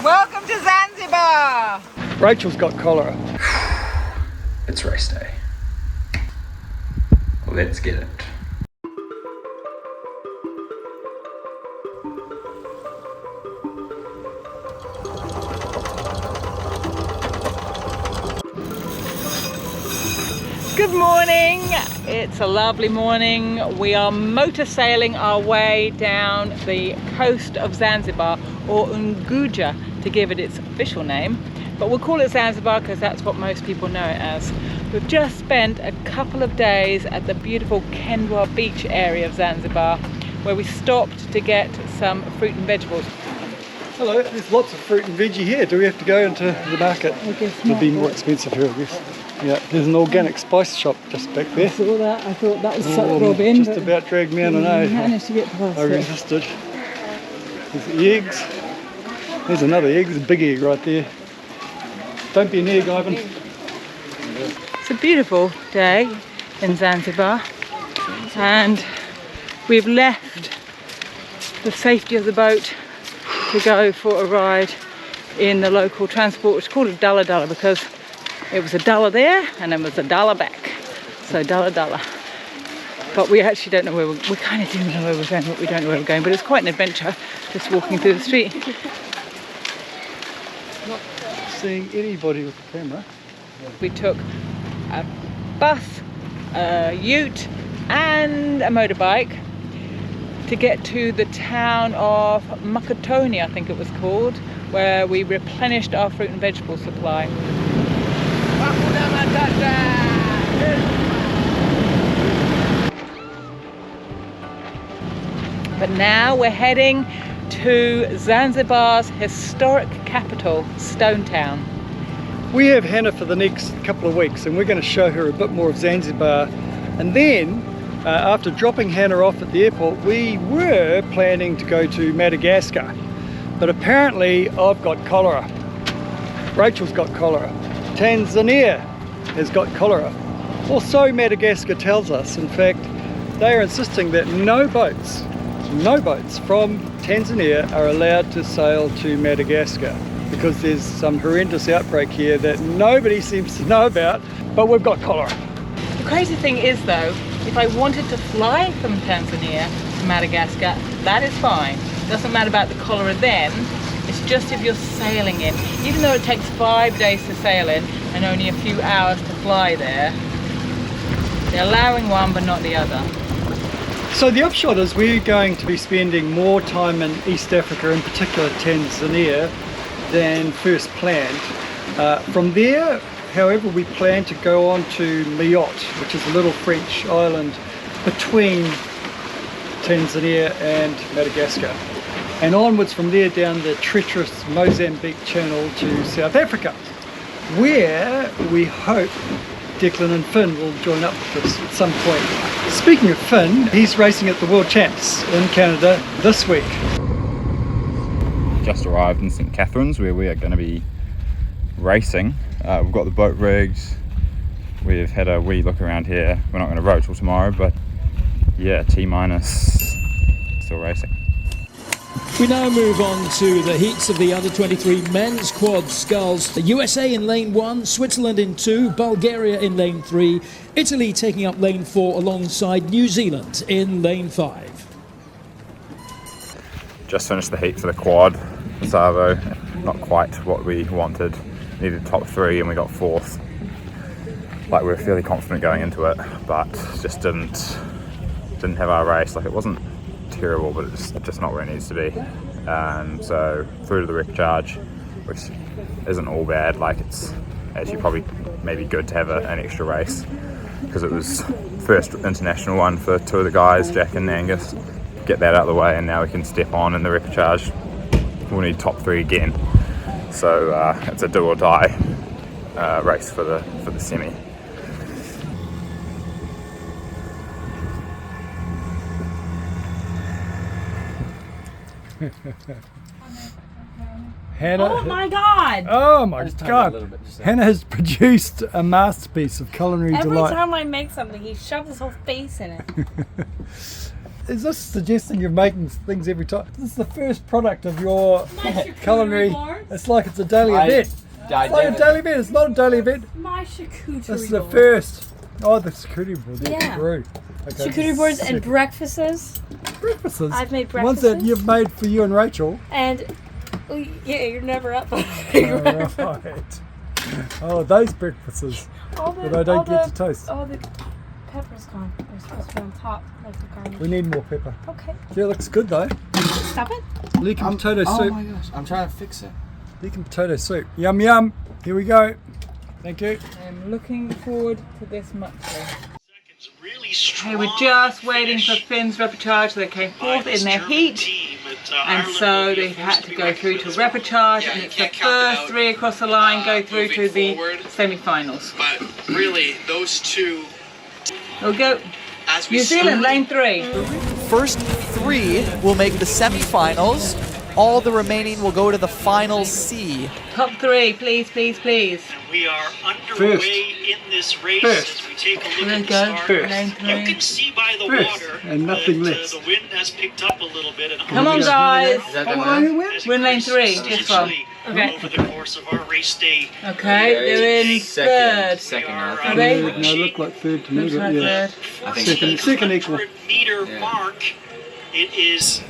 Welcome to Zanzibar! Rachel's got cholera. It's race day. Let's get it. Good morning! It's a lovely morning. We are motor sailing our way down the coast of Zanzibar, or Unguja to give it its official name, but we'll call it Zanzibar because that's what most people know it as. We've just spent a couple of days at the beautiful Kendra beach area of Zanzibar, where we stopped to get some fruit and vegetables. Hello, there's lots of fruit and veggie here. Do we have to go into the market? I guess It'll not, be more expensive here, I guess. Yeah, there's an organic spice shop just back there. I saw that. I thought that was such Robin. Just about dragged me in, and I managed to get past I it. resisted. There's the eggs. There's another egg. There's a big egg right there. Don't be an egg, Ivan. It's a beautiful day in Zanzibar, and we've left the safety of the boat to go for a ride in the local transport, which is called a dalla dalla because it was a dollar there and then was a dollar back. So dalla dalla. But we actually don't know where we kind of do know where we're going, but we don't know where we're going. But it's quite an adventure just walking through the street. Not seeing anybody with the camera. We took a bus, a ute and a motorbike to get to the town of Makatoni, I think it was called, where we replenished our fruit and vegetable supply. But now we're heading to Zanzibar's historic capital, Stone Town. We have Hannah for the next couple of weeks, and we're going to show her a bit more of Zanzibar. And then, after dropping Hannah off at the airport, we were planning to go to Madagascar. But apparently I've got cholera. Rachel's got cholera. Tanzania has got cholera. Or so Madagascar tells us. In fact, they are insisting that no boats from Tanzania are allowed to sail to Madagascar because there's some horrendous outbreak here that nobody seems to know about, but we've got cholera. The crazy thing is though, if I wanted to fly from Tanzania to Madagascar, that is fine. Doesn't matter about the cholera then, it's just if you're sailing in. Even though it takes 5 days to sail in and only a few hours to fly there, they're allowing one but not the other. So the upshot is we're going to be spending more time in East Africa, in particular Tanzania, than first planned. From there, however, we plan to go on to Mayotte, which is a little French island between Tanzania and Madagascar. And onwards from there down the treacherous Mozambique Channel to South Africa, where we hope Declan and Finn will join up with us at some point. Speaking of Finn, he's racing at the World Champs in Canada this week. Just arrived in St. Catharines where we are going to be racing. We've got the boat rigged. We've had a wee look around here. We're not going to row till tomorrow, but yeah, T-minus, still racing. We now move on to the heats of the under-23 men's quad sculls. The USA in lane 1, Switzerland in 2, Bulgaria in lane 3, Italy taking up lane 4 alongside New Zealand in lane 5. Just finished the heat for the quad, the Savo. Not quite what we wanted. Needed top 3 and we got 4th. Like, we were fairly confident going into it, but just didn't have our race. Like, it wasn't terrible, but it's just not where it needs to be. So through to the repcharge, which isn't all bad. Like, it's actually probably maybe good to have an extra race because it was first international one for 2 of the guys, Jack and Angus. Get that out of the way, and now we can step on in the repcharge. We'll need top 3 again. So it's a do or die race for the semi. Hannah, Oh my god! oh my god! Hannah has produced a masterpiece of culinary Every delight. time I make something, he shoves his whole face in it. Is this suggesting you're making things every time? This is the first product of your culinary It's like it's a daily event. It's like a daily event. It's not a daily event. My charcuterie This is the board. first. Oh, the charcuterie board. Yeah. Great. Okay, Charcuterie boards and second. breakfasts. Breakfasts. I've made The ones that breakfasts. you've made for you and Rachel. And oh, yeah, you're never up. Right. Oh, those breakfasts that I don't get to taste. All the pepper's gone. They're supposed to be on top, like the garnish. We need more pepper. Okay. Yeah, it looks good though. Stop it. Leek and potato Oh soup. my gosh, I'm trying to fix it. Leek and potato soup. Yum yum. Here we go. Thank you. I'm looking forward to this muchly. Okay, we're just waiting for Finn's reportage. They came fourth in their heat, and so they've had to go through to reportage, and it's the first three across the line go through to the semi-finals. But really, those two. We'll go As we New Zealand, lane 3. First 3 will make the semi-finals. All the remaining will go to the final C. Top 3, please, please, please. We are underway in this race as we take a look There at you the go, start. lane You 3. can see by the First, water and nothing that less. the wind has picked up a little bit. And Come on, guys. Is that the Oh, one? who went? as We're in lane Chris 3, said, this one. Okay. Over the course of our race day, Okay, they're in third. Second, I Are think. they? No, look like third to me, Looks but like yeah. third. I think Second equal. 100-meter mark. It is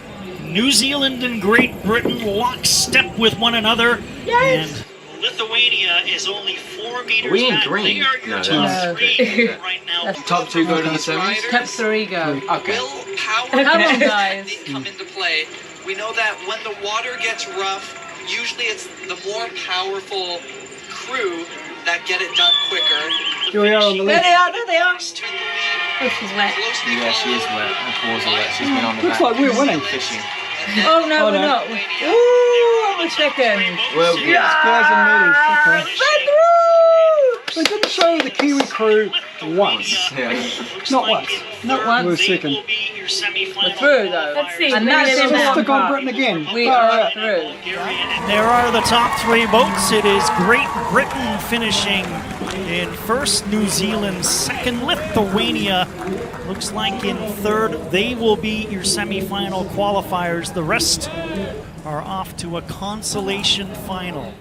New Zealand and Great Britain lockstep with one another. And Lithuania is only 4 meters we in back. green? They are your No, top that's- 3 right now. Top 2 go to the semis? Top 3 go. Okay. Will power Come on, guys. come into play. We know that when the water gets rough, usually it's the more powerful crew that get it done quicker. Here we are on the There left. they are, there they are. To the lead, Oh, she's wet. closely Yeah, she is wet. Her paws are wet. She's been on the Looks back. like we're winning. Fishing. Oh no, we're no. not. Ooh, we're second. Well, Guys and meters. Okay. We're through! They didn't show the Kiwi crew once. yeah. Not once. Not once. We're second. We're through though. Let's see. And that's Maybe in they're that Stick on part. Britain again. We Far are out. through. There are the top 3 boats. It is Great Britain finishing in first, New Zealand second, Lithuania looks like in third. They will be your semi-final qualifiers. The rest are off to a consolation final.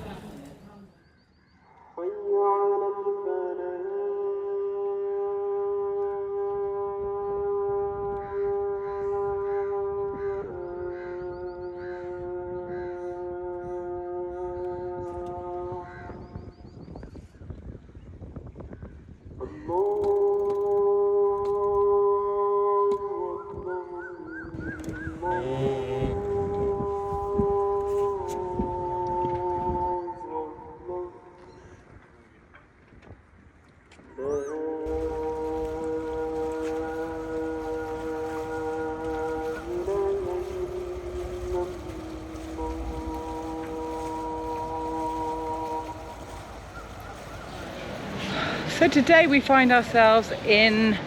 So today we find ourselves in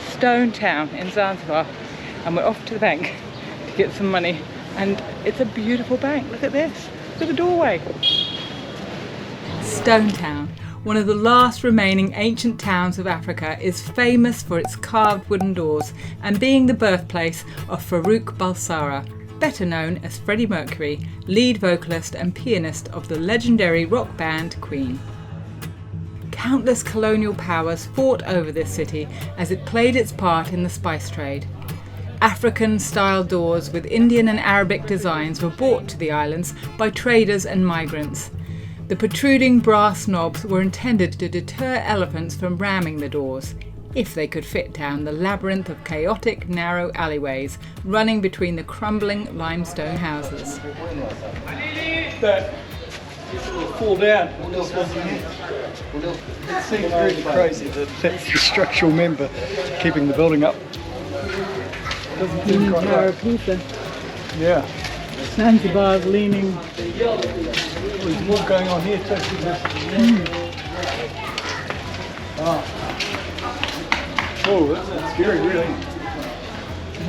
Stone Town in Zanzibar, and we're off to the bank to get some money, and it's a beautiful bank. Look at this, look at the doorway. Stone Town, one of the last remaining ancient towns of Africa, is famous for its carved wooden doors and being the birthplace of Farouk Balsara, better known as Freddie Mercury, lead vocalist and pianist of the legendary rock band Queen. Countless colonial powers fought over this city as it played its part in the spice trade. African-style doors with Indian and Arabic designs were brought to the islands by traders and migrants. The protruding brass knobs were intended to deter elephants from ramming the doors, if they could fit down the labyrinth of chaotic, narrow alleyways running between the crumbling limestone houses. That will fall down. It seems really crazy that that's the structural member keeping the building up. Doesn't seem quite right. Yeah. Zanzibar's leaning. There's more going on here too. Oh, that's scary, really.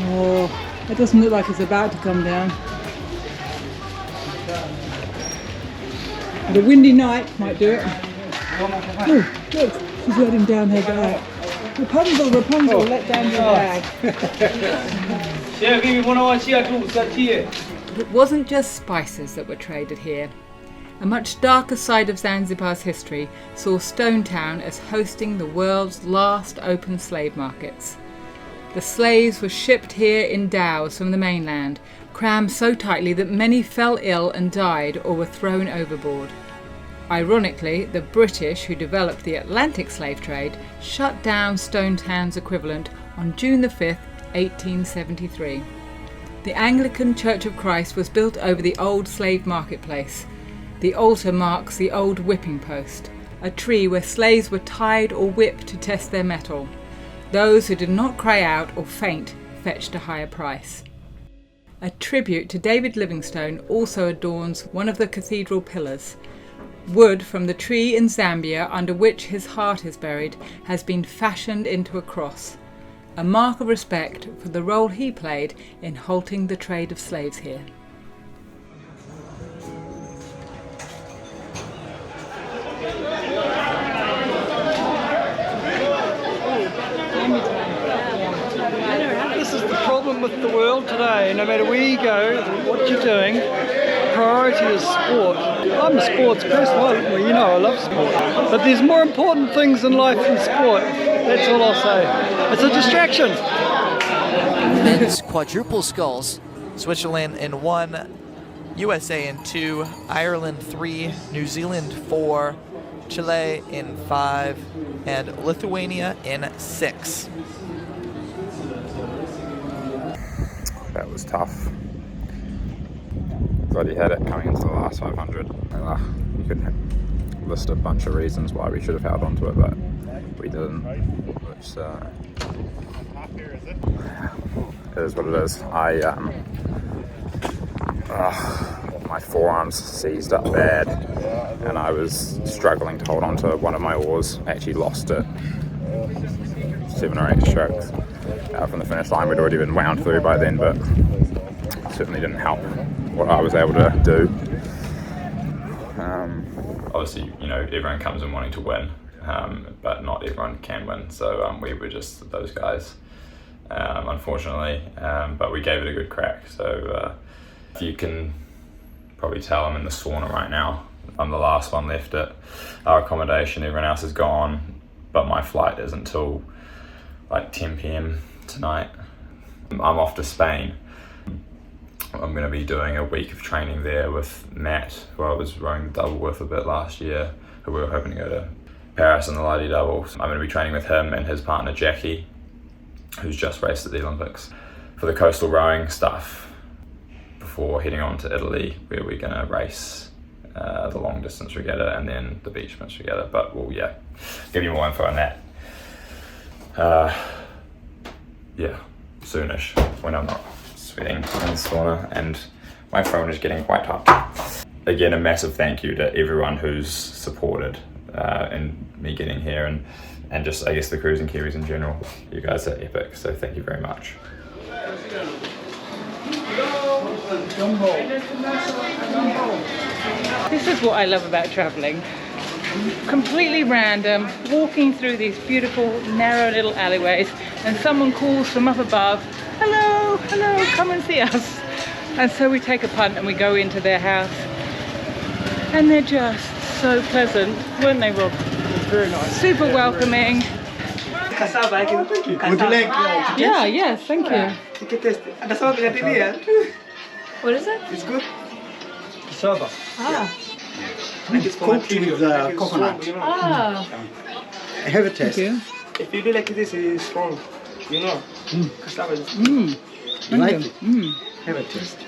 Oh, it doesn't look like it's about to come down. The windy night might do it. Oh, look, she's letting down her bag. Rapunzel, Rapunzel, let down your bag. It wasn't just spices that were traded here. A much darker side of Zanzibar's history saw Stone Town as hosting the world's last open slave markets. The slaves were shipped here in dhows from the mainland, crammed so tightly that many fell ill and died or were thrown overboard. Ironically, the British, who developed the Atlantic slave trade, shut down Stone Town's equivalent on June the 5th, 1873. The Anglican Church of Christ was built over the old slave marketplace. The altar marks the old whipping post, a tree where slaves were tied or whipped to test their mettle. Those who did not cry out or faint fetched a higher price. A tribute to David Livingstone also adorns one of the cathedral pillars. Wood from the tree in Zambia under which his heart is buried has been fashioned into a cross, a mark of respect for the role he played in halting the trade of slaves here. This is the problem with the world today. No matter where you go, what you're doing, priority is sport. I'm a sports person, well, you know I love sport. But there's more important things in life than sport. That's all I'll say. It's a distraction. Men's quadruple sculls. Switzerland in 1, USA in 2, Ireland 3, New Zealand 4, Chile in 5, and Lithuania in 6. That was tough. Bloody had it coming into the last 500. You could list a bunch of reasons why we should have held on to it, but we didn't. Which it is what it is. My forearms seized up bad, and I was struggling to hold on to one of my oars. I actually lost it 7 or 8 strokes from the finish line. We'd already been wound through by then, but certainly didn't help what I was able to do. Obviously, you know, everyone comes in wanting to win, but not everyone can win. So we were just those guys, unfortunately. But we gave it a good crack. So if you can probably tell, I'm in the sauna right now. I'm the last one left at our accommodation. Everyone else is gone, but my flight isn't until like 10 p.m. tonight. I'm off to Spain. I'm going to be doing a week of training there with Matt, who I was rowing the double with a bit last year, who we were hoping to go to Paris in the Lady double. So I'm going to be training with him and his partner Jackie, who's just raced at the Olympics, for the coastal rowing stuff before heading on to Italy, where we're going to race the long distance regatta and then the beach sprint regatta. But we'll give you more info on that. Soonish, when I'm not sweating in the sauna and my phone is getting quite hot. Again, a massive thank you to everyone who's supported in me getting here, and just I guess the crews and Kiwis in general. You guys are epic, so thank you very much. This is what I love about travelling. Completely random, walking through these beautiful narrow little alleyways, and someone calls from up above, hello, hello, come and see us. And so we take a punt and we go into their house, and they're just so pleasant, weren't they, Rob? Very nice. Super welcoming. Cassava, Thank you. Would you like to Yeah, yes, thank you. you can taste it. Cassava dengan ini ya. What is it? It's good. cassava? Ah. It's Cooked with coconut. Ah. Have a taste. Thank you. If you do like this, it's strong. You know. Cassava is. You like it? Have a taste.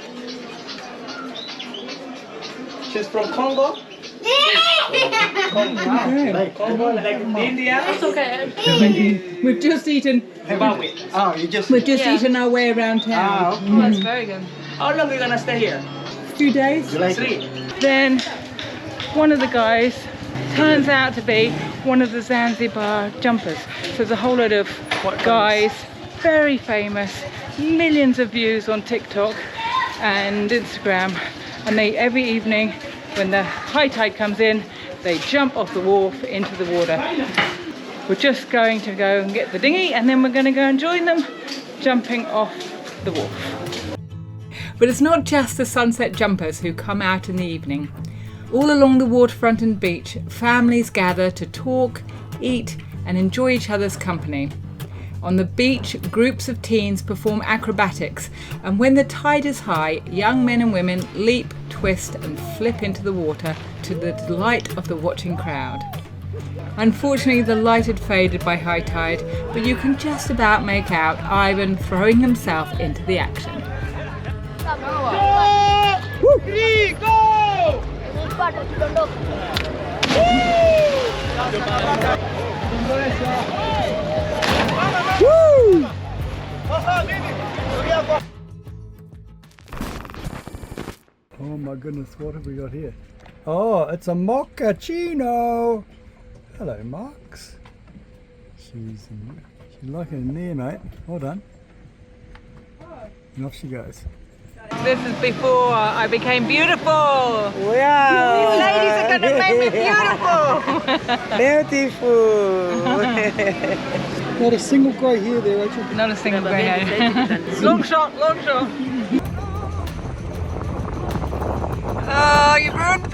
She's from Congo. Congo, like India. It's okay. We've just eaten. Zimbabwe. Oh, you just. We've just eaten our way around town. Oh, that's very good. How long are you gonna stay here? A few days. You like 3. it? Then one of the guys turns out to be one of the Zanzibar jumpers. So there's a whole load of guys, very famous, millions of views on TikTok and Instagram, and they every evening when the high tide comes in, they jump off the wharf into the water. We're just going to go and get the dinghy, and then we're going to go and join them jumping off the wharf. But it's not just the sunset jumpers who come out in the evening. All along the waterfront and beach, families gather to talk, eat and enjoy each other's company. On the beach, groups of teens perform acrobatics, and when the tide is high, young men and women leap, twist and flip into the water to the delight of the watching crowd. Unfortunately, the light had faded by high tide, but you can just about make out Ivan throwing himself into the action. Oh my goodness, what have we got here? Oh, it's a mochaccino. Hello, Mox. She's liking it there, mate. Well done. And off she goes. This is before I became beautiful. Wow. These ladies are going to make me beautiful. Beautiful. Not a single grey hair there, Rachel. Not a single grey hair. Long shot, long shot. Oh, you've ruined